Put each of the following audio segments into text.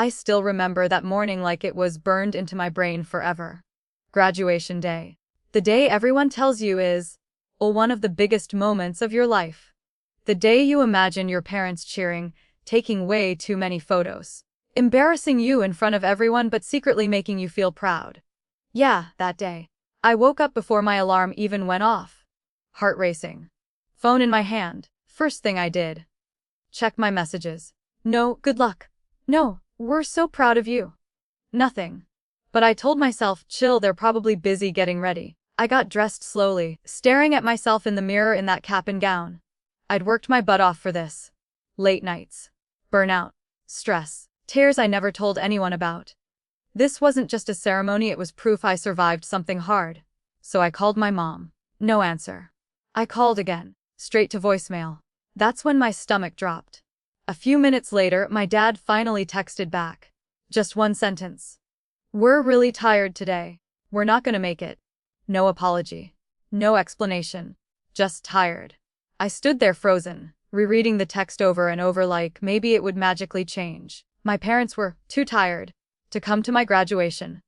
I still remember that morning like it was burned into my brain forever. Graduation day. The day everyone tells you is, one of the biggest moments of your life. The day you imagine your parents cheering, taking way too many photos, embarrassing you in front of everyone but secretly making you feel proud. Yeah, that day. I woke up before my alarm even went off. Heart racing. Phone in my hand. First thing I did. Check my messages. No, good luck. No, we're so proud of you. Nothing. But I told myself, chill, they're probably busy getting ready. I got dressed slowly, staring at myself in the mirror in that cap and gown. I'd worked my butt off for this. Late nights. Burnout. Stress. Tears I never told anyone about. This wasn't just a ceremony, it was proof I survived something hard. So I called my mom. No answer. I called again. Straight to voicemail. That's when my stomach dropped. A few minutes later, my dad finally texted back. Just one sentence. We're really tired today. We're not gonna make it. No apology. No explanation. Just tired. I stood there frozen, rereading the text over and over like maybe it would magically change. My parents were too tired to come to my graduation.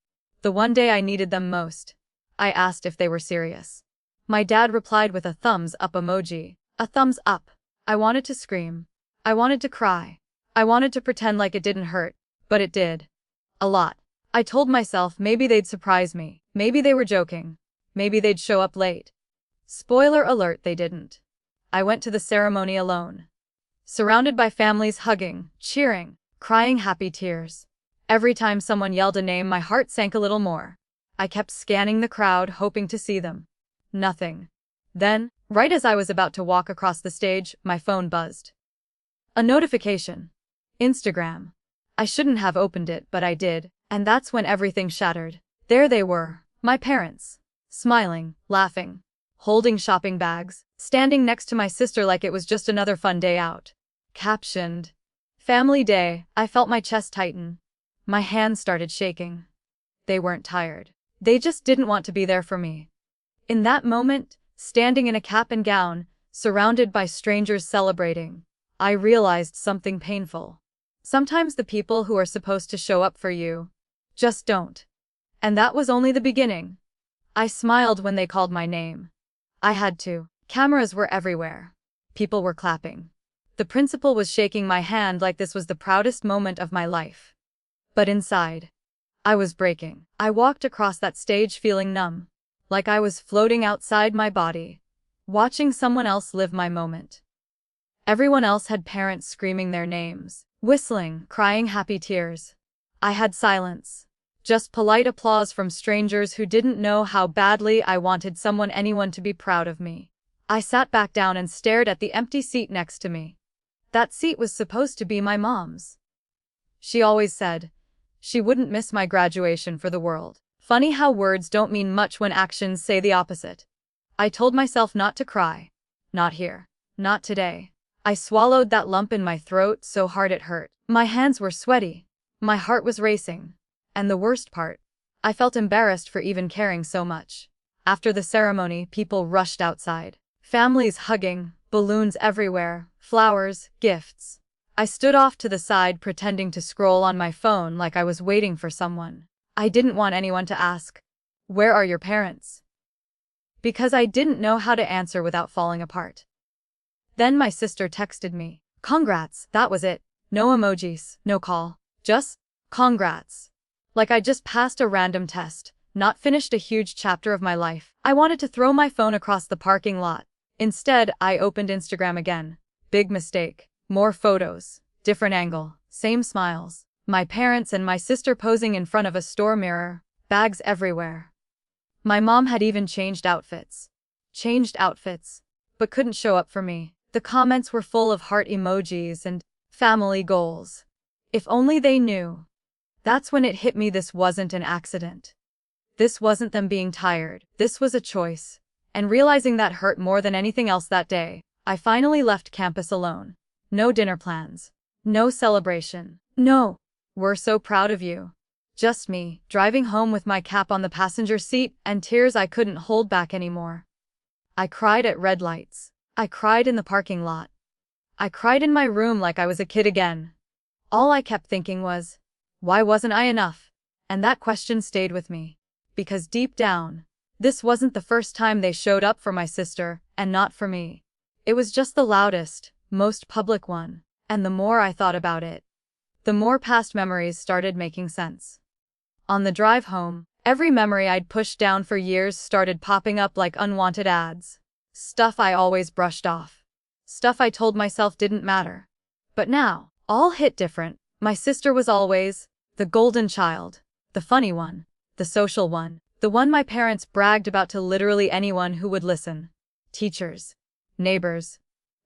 The one day I needed them most. I asked if they were serious. My dad replied with a thumbs up emoji. A thumbs up. I wanted to scream. I wanted to cry. I wanted to pretend like it didn't hurt, but it did. A lot. I told myself maybe they'd surprise me. Maybe they were joking. Maybe they'd show up late. Spoiler alert, they didn't. I went to the ceremony alone. Surrounded by families hugging, cheering, crying happy tears. Every time someone yelled a name, my heart sank a little more. I kept scanning the crowd, hoping to see them. Nothing. Then, right as I was about to walk across the stage, my phone buzzed. A notification. Instagram. I shouldn't have opened it, but I did, and that's when everything shattered. There they were, my parents. Smiling, laughing, holding shopping bags, standing next to my sister like it was just another fun day out. Captioned. Family Day. I felt my chest tighten. My hands started shaking. They weren't tired. They just didn't want to be there for me. In that moment, standing in a cap and gown, surrounded by strangers celebrating, I realized something painful. Sometimes the people who are supposed to show up for you just don't. And that was only the beginning. I smiled when they called my name. I had to. Cameras were everywhere. People were clapping. The principal was shaking my hand like this was the proudest moment of my life. But inside, I was breaking. I walked across that stage feeling numb, like I was floating outside my body, watching someone else live my moment. Everyone else had parents screaming their names, whistling, crying happy tears. I had silence. Just polite applause from strangers who didn't know how badly I wanted anyone to be proud of me. I sat back down and stared at the empty seat next to me. That seat was supposed to be my mom's. She always said she wouldn't miss my graduation for the world. Funny how words don't mean much when actions say the opposite. I told myself not to cry. Not here. Not today. I swallowed that lump in my throat so hard it hurt. My hands were sweaty. My heart was racing. And the worst part, I felt embarrassed for even caring so much. After the ceremony, people rushed outside. Families hugging, balloons everywhere, flowers, gifts. I stood off to the side pretending to scroll on my phone like I was waiting for someone. I didn't want anyone to ask, "Where are your parents?" Because I didn't know how to answer without falling apart. Then my sister texted me. Congrats, that was it. No emojis, no call. Just, congrats. Like I just passed a random test, not finished a huge chapter of my life. I wanted to throw my phone across the parking lot. Instead, I opened Instagram again. Big mistake. More photos. Different angle. Same smiles. My parents and my sister posing in front of a store mirror. Bags everywhere. My mom had even changed outfits. But couldn't show up for me. The comments were full of heart emojis and family goals. If only they knew. That's when it hit me, this wasn't an accident. This wasn't them being tired. This was a choice. And realizing that hurt more than anything else that day, I finally left campus alone. No dinner plans. No celebration. No. We're so proud of you. Just me, driving home with my cap on the passenger seat and tears I couldn't hold back anymore. I cried at red lights. I cried in the parking lot. I cried in my room like I was a kid again. All I kept thinking was, Why wasn't I enough? And that question stayed with me. Because deep down, this wasn't the first time they showed up for my sister, and not for me. It was just the loudest, most public one. And the more I thought about it, the more past memories started making sense. On the drive home, every memory I'd pushed down for years started popping up like unwanted ads. Stuff I always brushed off. Stuff I told myself didn't matter. But now, all hit different. My sister was always the golden child, the funny one, the social one, the one my parents bragged about to literally anyone who would listen. Teachers, neighbors,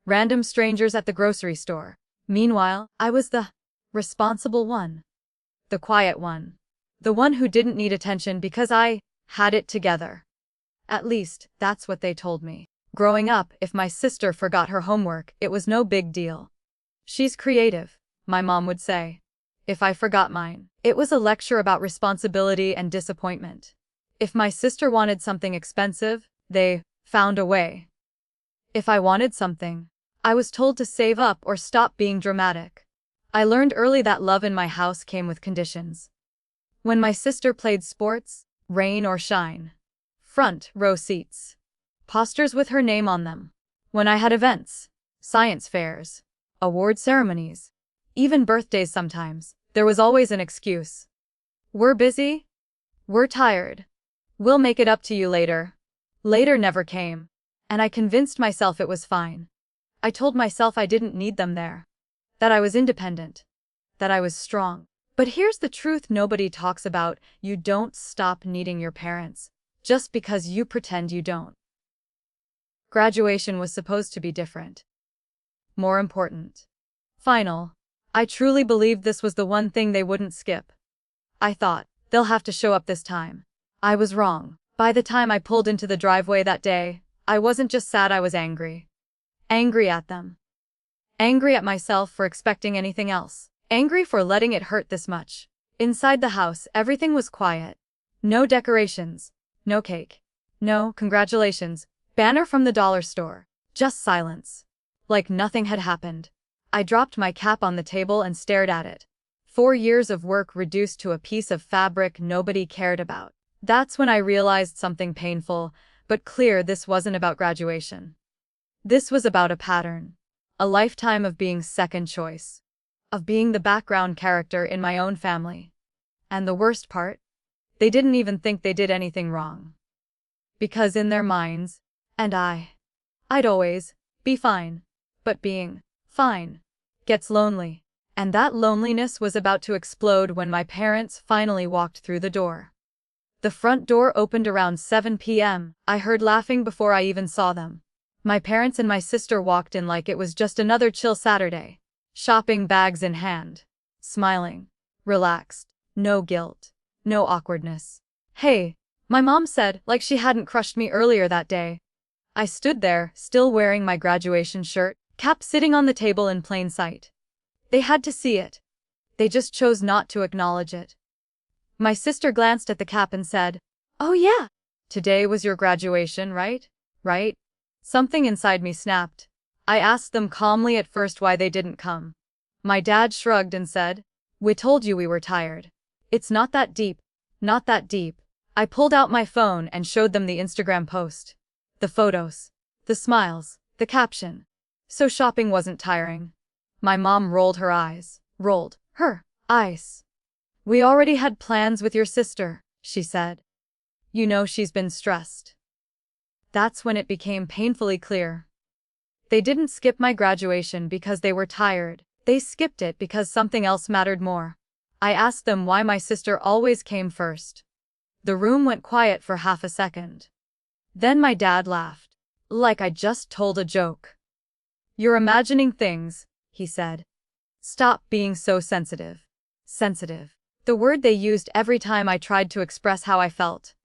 random strangers at the grocery store. Meanwhile, I was the responsible one, the quiet one, the one who didn't need attention because I had it together. At least, that's what they told me. Growing up, if my sister forgot her homework, it was no big deal. She's creative, my mom would say. If I forgot mine, it was a lecture about responsibility and disappointment. If my sister wanted something expensive, they found a way. If I wanted something, I was told to save up or stop being dramatic. I learned early that love in my house came with conditions. When my sister played sports, rain or shine, front row seats, posters with her name on them. When I had events, science fairs, award ceremonies, even birthdays sometimes, there was always an excuse. We're busy. We're tired. We'll make it up to you later. Later never came. And I convinced myself it was fine. I told myself I didn't need them there. That I was independent. That I was strong. But here's the truth nobody talks about: you don't stop needing your parents just because you pretend you don't. Graduation was supposed to be different. More important. Final. I truly believed this was the one thing they wouldn't skip. I thought, they'll have to show up this time. I was wrong. By the time I pulled into the driveway that day, I wasn't just sad, I was angry. Angry at them. Angry at myself for expecting anything else. Angry for letting it hurt this much. Inside the house, everything was quiet. No decorations. No cake. No congratulations banner from the dollar store. Just silence. Like nothing had happened. I dropped my cap on the table and stared at it. 4 years of work reduced to a piece of fabric nobody cared about. That's when I realized something painful, but clear: this wasn't about graduation. This was about a pattern. A lifetime of being second choice. Of being the background character in my own family. And the worst part? They didn't even think they did anything wrong. Because in their minds, and I'd always be fine. But being fine gets lonely. And that loneliness was about to explode when my parents finally walked through the door. The front door opened around 7 p.m. I heard laughing before I even saw them. My parents and my sister walked in like it was just another chill Saturday. Shopping bags in hand. Smiling. Relaxed. No guilt. No awkwardness. "Hey," my mom said, like she hadn't crushed me earlier that day. I stood there, still wearing my graduation shirt, cap sitting on the table in plain sight. They had to see it. They just chose not to acknowledge it. My sister glanced at the cap and said, "Oh yeah, today was your graduation, right? Right?" Something inside me snapped. I asked them calmly at first why they didn't come. My dad shrugged and said, "We told you we were tired. It's not that deep. Not that deep." I pulled out my phone and showed them the Instagram post. The photos. The smiles. The caption. So shopping wasn't tiring. My mom rolled her eyes. Rolled her eyes. "We already had plans with your sister," she said. "You know she's been stressed." That's when it became painfully clear. They didn't skip my graduation because they were tired. They skipped it because something else mattered more. I asked them why my sister always came first. The room went quiet for half a second. Then my dad laughed. Like I just told a joke. "You're imagining things," he said. "Stop being so sensitive." Sensitive. The word they used every time I tried to express how I felt.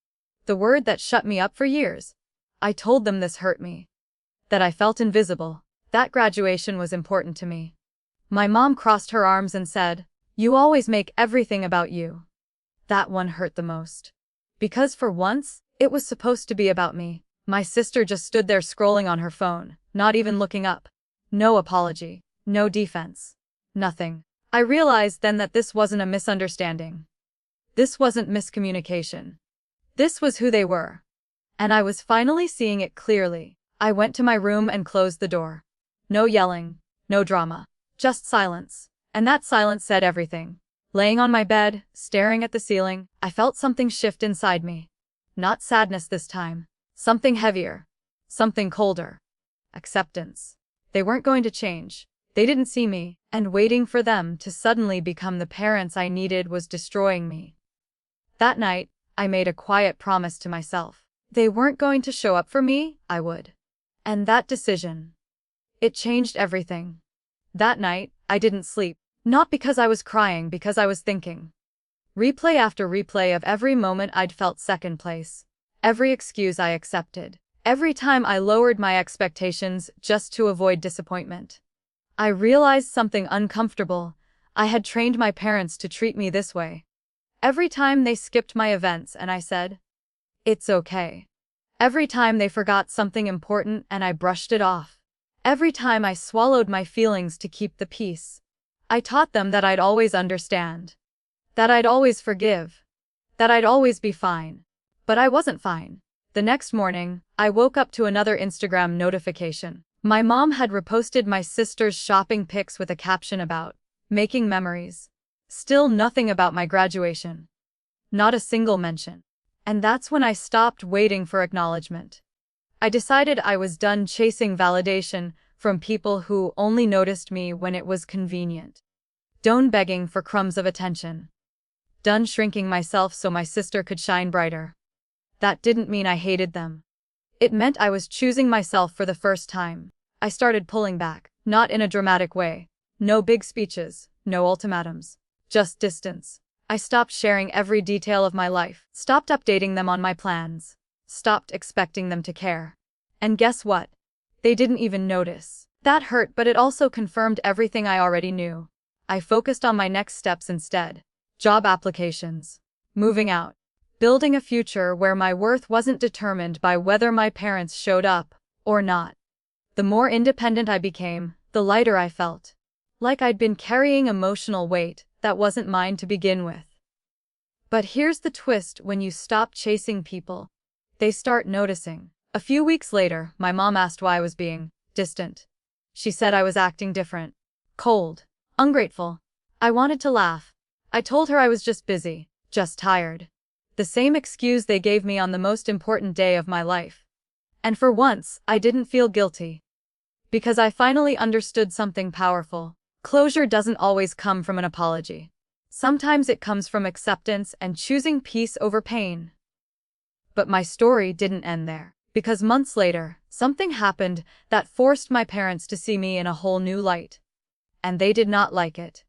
The word that shut me up for years. I told them this hurt me. That I felt invisible. That graduation was important to me. My mom crossed her arms and said, "You always make everything about you." That one hurt the most. Because for once, it was supposed to be about me. My sister just stood there scrolling on her phone, not even looking up. No apology. No defense. Nothing. I realized then that this wasn't a misunderstanding. This wasn't miscommunication. This was who they were. And I was finally seeing it clearly. I went to my room and closed the door. No yelling, no drama, just silence. And that silence said everything. Laying on my bed, staring at the ceiling, I felt something shift inside me. Not sadness this time. Something heavier. Something colder. Acceptance. They weren't going to change. They didn't see me, and waiting for them to suddenly become the parents I needed was destroying me. That night, I made a quiet promise to myself. They weren't going to show up for me, I would. And that decision, it changed everything. That night, I didn't sleep. Not because I was crying, because I was thinking. Replay after replay of every moment I'd felt second place. Every excuse I accepted. Every time I lowered my expectations just to avoid disappointment. I realized something uncomfortable. I had trained my parents to treat me this way. Every time they skipped my events and I said, "It's okay." Every time they forgot something important and I brushed it off. Every time I swallowed my feelings to keep the peace. I taught them that I'd always understand. That I'd always forgive. That I'd always be fine. But I wasn't fine. The next morning, I woke up to another Instagram notification. My mom had reposted my sister's shopping pics with a caption about making memories. Still nothing about my graduation. Not a single mention. And that's when I stopped waiting for acknowledgement. I decided I was done chasing validation from people who only noticed me when it was convenient. Done begging for crumbs of attention. Done shrinking myself so my sister could shine brighter. That didn't mean I hated them. It meant I was choosing myself for the first time. I started pulling back, not in a dramatic way. No big speeches, no ultimatums. Just distance. I stopped sharing every detail of my life, stopped updating them on my plans, stopped expecting them to care. And guess what? They didn't even notice. That hurt, but it also confirmed everything I already knew. I focused on my next steps instead. Job applications. Moving out. Building a future where my worth wasn't determined by whether my parents showed up or not. The more independent I became, the lighter I felt. Like I'd been carrying emotional weight that wasn't mine to begin with. But here's the twist: when you stop chasing people, they start noticing. A few weeks later, my mom asked why I was being distant. She said I was acting different, cold, ungrateful. I wanted to laugh. I told her I was just busy, just tired. The same excuse they gave me on the most important day of my life. And for once, I didn't feel guilty. Because I finally understood something powerful. Closure doesn't always come from an apology. Sometimes it comes from acceptance and choosing peace over pain. But my story didn't end there. Because months later, something happened that forced my parents to see me in a whole new light. And they did not like it.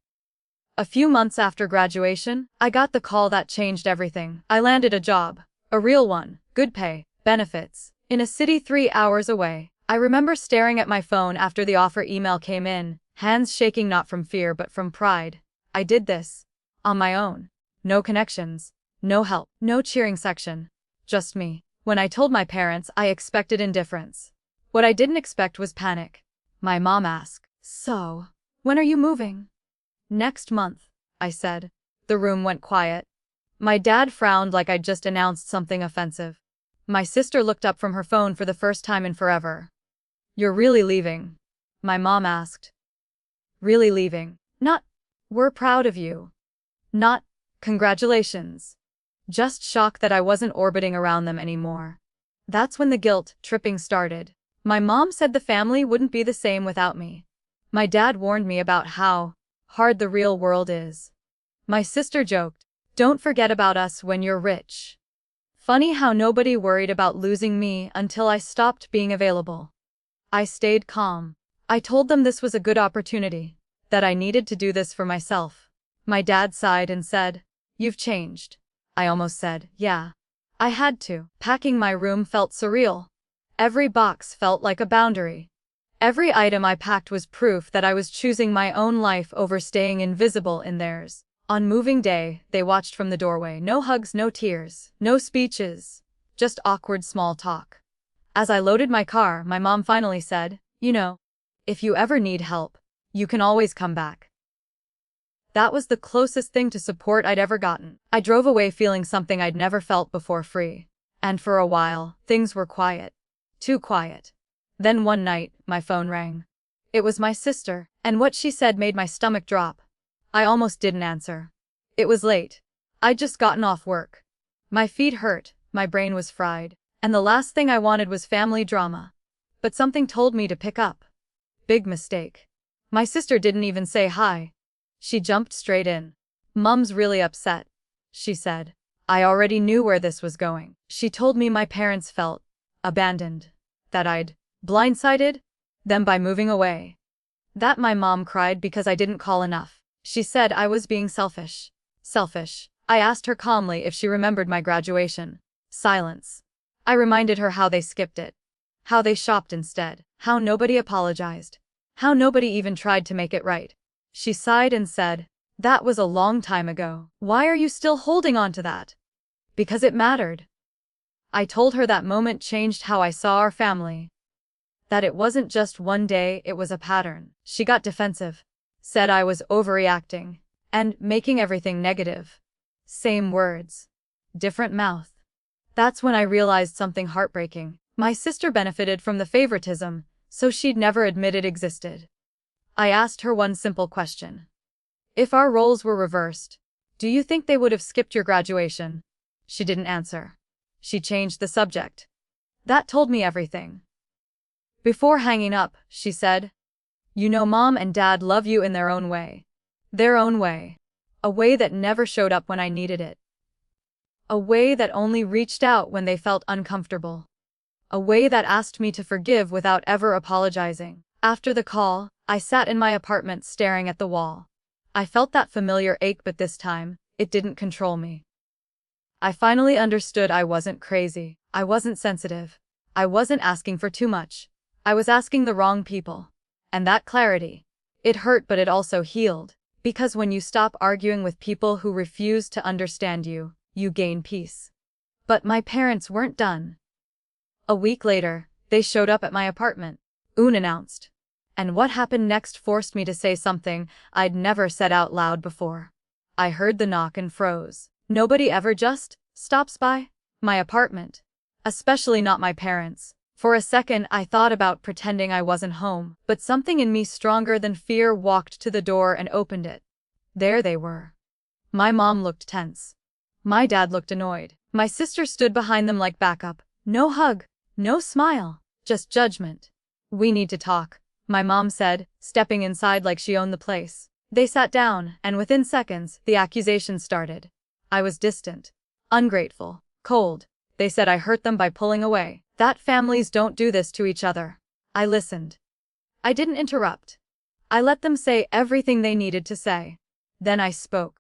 A few months after graduation, I got the call that changed everything. I landed a job. A real one. Good pay. Benefits. In a city 3 hours away. I remember staring at my phone after the offer email came in, hands shaking not from fear but from pride. I did this. On my own. No connections. No help. No cheering section. Just me. When I told my parents, I expected indifference. What I didn't expect was panic. My mom asked, "So, when are you moving?" "Next month," I said. The room went quiet. My dad frowned like I'd just announced something offensive. My sister looked up from her phone for the first time in forever. "You're really leaving?" My mom asked. Really leaving? Not, "We're proud of you." Not, "Congratulations." Just shocked that I wasn't orbiting around them anymore. That's when the guilt tripping started. My mom said the family wouldn't be the same without me. My dad warned me about how hard the real world is. My sister joked, "Don't forget about us when you're rich." Funny how nobody worried about losing me until I stopped being available. I stayed calm. I told them this was a good opportunity, that I needed to do this for myself. My dad sighed and said, "You've changed." I almost said, "Yeah." I had to. Packing my room felt surreal. Every box felt like a boundary. Every item I packed was proof that I was choosing my own life over staying invisible in theirs. On moving day, they watched from the doorway. No hugs, no tears, no speeches. Just awkward small talk. As I loaded my car, my mom finally said, "You know, if you ever need help, you can always come back." That was the closest thing to support I'd ever gotten. I drove away feeling something I'd never felt before, free. And for a while, things were quiet. Too quiet. Then one night, my phone rang. It was my sister, and what she said made my stomach drop. I almost didn't answer. It was late. I'd just gotten off work. My feet hurt, my brain was fried, and the last thing I wanted was family drama. But something told me to pick up. Big mistake. My sister didn't even say hi. She jumped straight in. "Mum's really upset," she said. I already knew where this was going. She told me my parents felt abandoned, that I'd blindsided them by moving away, that my mom cried because I didn't call enough. She said I was being selfish. Selfish. I asked her calmly if she remembered my graduation. Silence. I reminded her how they skipped it. How they shopped instead. How nobody apologized. How nobody even tried to make it right. She sighed and said, "That was a long time ago. Why are you still holding on to that?" "Because it mattered." I told her that moment changed how I saw our family. That it wasn't just one day, it was a pattern. She got defensive. Said I was overreacting. And making everything negative. Same words. Different mouth. That's when I realized something heartbreaking. My sister benefited from the favoritism, so she'd never admit it existed. I asked her one simple question. If our roles were reversed, do you think they would have skipped your graduation? She didn't answer. She changed the subject. That told me everything. Before hanging up, she said, "You know, Mom and Dad love you in their own way. Their own way. A way that never showed up when I needed it. A way that only reached out when they felt uncomfortable. A way that asked me to forgive without ever apologizing." After the call, I sat in my apartment staring at the wall. I felt that familiar ache, but this time, it didn't control me. I finally understood I wasn't crazy. I wasn't sensitive. I wasn't asking for too much. I was asking the wrong people. And that clarity. It hurt, but it also healed. Because when you stop arguing with people who refuse to understand you, you gain peace. But my parents weren't done. A week later, they showed up at my apartment. Unannounced. And what happened next forced me to say something I'd never said out loud before. I heard the knock and froze. Nobody ever just stops by my apartment. Especially not my parents. For a second I thought about pretending I wasn't home, but something in me stronger than fear walked to the door and opened it. There they were. My mom looked tense. My dad looked annoyed. My sister stood behind them like backup. No hug, no smile, just judgment. "We need to talk," my mom said, stepping inside like she owned the place. They sat down, and within seconds, the accusations started. I was distant, ungrateful, cold. They said I hurt them by pulling away. That families don't do this to each other. I listened. I didn't interrupt. I let them say everything they needed to say. Then I spoke.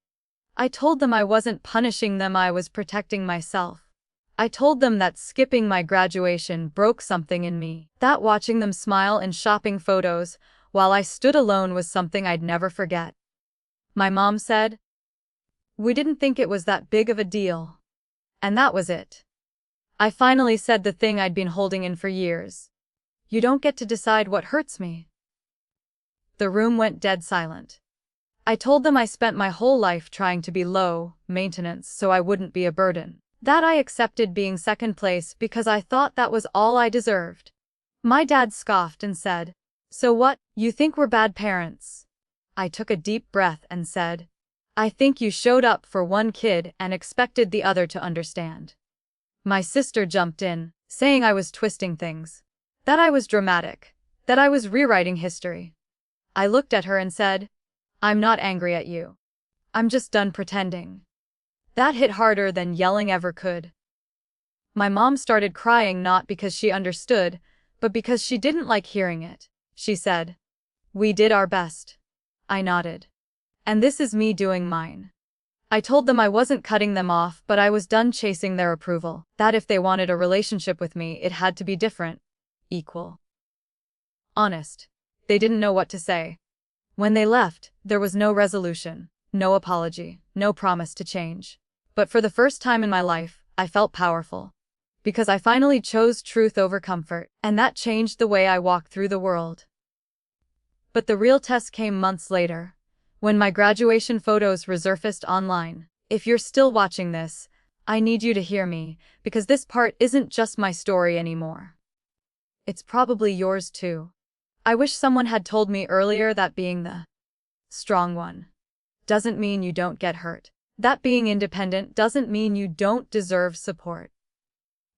I told them I wasn't punishing them, I was protecting myself. I told them that skipping my graduation broke something in me, that watching them smile in shopping photos while I stood alone was something I'd never forget. My mom said, "We didn't think it was that big of a deal." And that was it. I finally said the thing I'd been holding in for years. "You don't get to decide what hurts me." The room went dead silent. I told them I spent my whole life trying to be low maintenance so I wouldn't be a burden. That I accepted being second place because I thought that was all I deserved. My dad scoffed and said, "So what, you think we're bad parents?" I took a deep breath and said, "I think you showed up for one kid and expected the other to understand." My sister jumped in, saying I was twisting things. That I was dramatic. That I was rewriting history. I looked at her and said, "I'm not angry at you. I'm just done pretending." That hit harder than yelling ever could. My mom started crying, not because she understood, but because she didn't like hearing it. She said, "We did our best." I nodded. "And this is me doing mine." I told them I wasn't cutting them off, but I was done chasing their approval. That if they wanted a relationship with me, it had to be different. Equal. Honest. They didn't know what to say. When they left, there was no resolution, no apology, no promise to change. But for the first time in my life, I felt powerful. Because I finally chose truth over comfort, and that changed the way I walked through the world. But the real test came months later. When my graduation photos resurfaced online. If you're still watching this, I need you to hear me, because this part isn't just my story anymore. It's probably yours too. I wish someone had told me earlier that being the strong one doesn't mean you don't get hurt. That being independent doesn't mean you don't deserve support.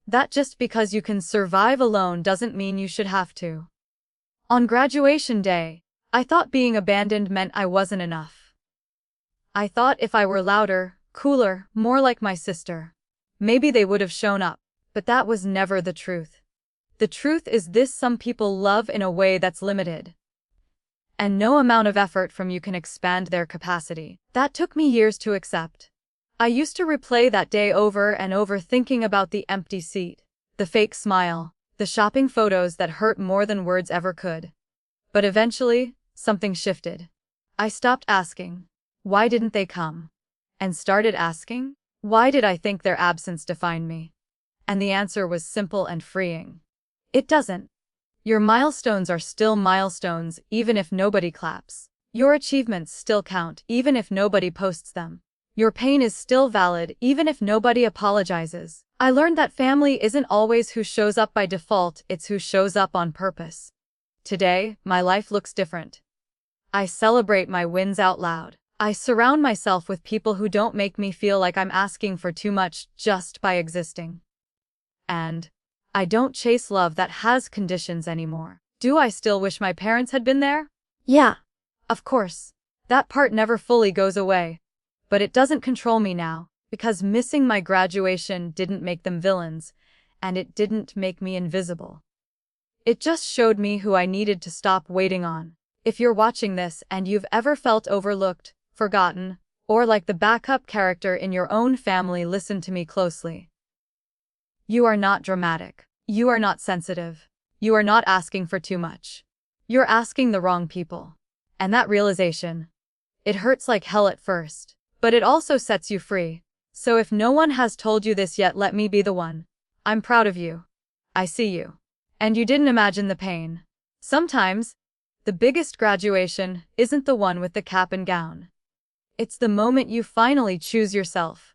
That just because you can survive alone doesn't mean you should have to. On graduation day, I thought being abandoned meant I wasn't enough. I thought if I were louder, cooler, more like my sister, maybe they would have shown up, but that was never the truth. The truth is this: some people love in a way that's limited, and no amount of effort from you can expand their capacity. That took me years to accept. I used to replay that day over and over, thinking about the empty seat, the fake smile, the shopping photos that hurt more than words ever could. But eventually, something shifted. I stopped asking, why didn't they come? And started asking, why did I think their absence defined me? And the answer was simple and freeing. It doesn't. Your milestones are still milestones, even if nobody claps. Your achievements still count, even if nobody posts them. Your pain is still valid, even if nobody apologizes. I learned that family isn't always who shows up by default, it's who shows up on purpose. Today, my life looks different. I celebrate my wins out loud. I surround myself with people who don't make me feel like I'm asking for too much just by existing. And I don't chase love that has conditions anymore. Do I still wish my parents had been there? Yeah. Of course. That part never fully goes away. But it doesn't control me now, because missing my graduation didn't make them villains, and it didn't make me invisible. It just showed me who I needed to stop waiting on. If you're watching this and you've ever felt overlooked, forgotten, or like the backup character in your own family, listen to me closely. You are not dramatic. You are not sensitive. You are not asking for too much. You're asking the wrong people. And that realization, it hurts like hell at first, but it also sets you free. So if no one has told you this yet, let me be the one. I'm proud of you. I see you. And you didn't imagine the pain. Sometimes, the biggest graduation isn't the one with the cap and gown. It's the moment you finally choose yourself.